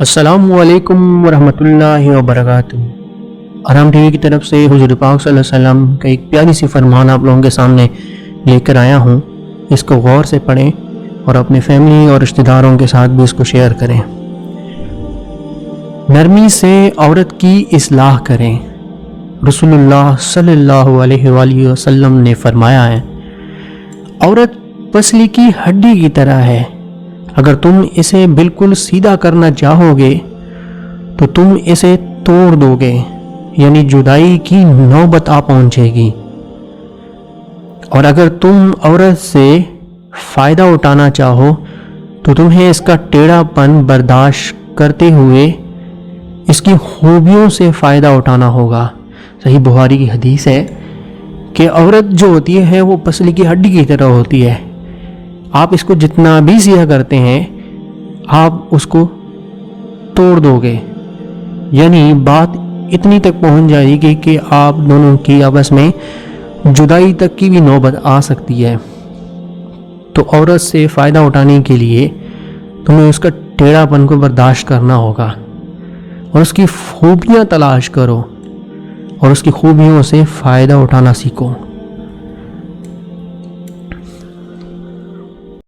السلام علیکم ورحمۃ اللہ وبرکاتہ۔ آرام ٹی وی کی طرف سے حضور پاک صلی اللہ علیہ وسلم کا ایک پیاری سی فرمان آپ لوگوں کے سامنے لے کر آیا ہوں۔ اس کو غور سے پڑھیں اور اپنے فیملی اور رشتہ داروں کے ساتھ بھی اس کو شیئر کریں۔ نرمی سے عورت کی اصلاح کریں۔ رسول اللہ صلی اللہ علیہ وآلہ وسلم نے فرمایا ہے، عورت پسلی کی ہڈی کی طرح ہے، اگر تم اسے بالکل سیدھا کرنا چاہو گے تو تم اسے توڑ دو گے، یعنی جدائی کی نوبت آ پہنچے گی۔ اور اگر تم عورت سے فائدہ اٹھانا چاہو تو تمہیں اس کا ٹیڑھا پن برداشت کرتے ہوئے اس کی خوبیوں سے فائدہ اٹھانا ہوگا۔ صحیح بخاری کی حدیث ہے کہ عورت جو ہوتی ہے وہ پسلی کی ہڈی کی طرح ہوتی ہے، آپ اس کو جتنا بھی سیدھا کرتے ہیں آپ اس کو توڑ دو گے، یعنی بات اتنی تک پہنچ جائے گی کہ آپ دونوں کی آپس میں جدائی تک کی بھی نوبت آ سکتی ہے۔ تو عورت سے فائدہ اٹھانے کے لیے تمہیں اس کا ٹیڑھا پن کو برداشت کرنا ہوگا اور اس کی خوبیاں تلاش کرو اور اس کی خوبیوں سے فائدہ اٹھانا سیکھو۔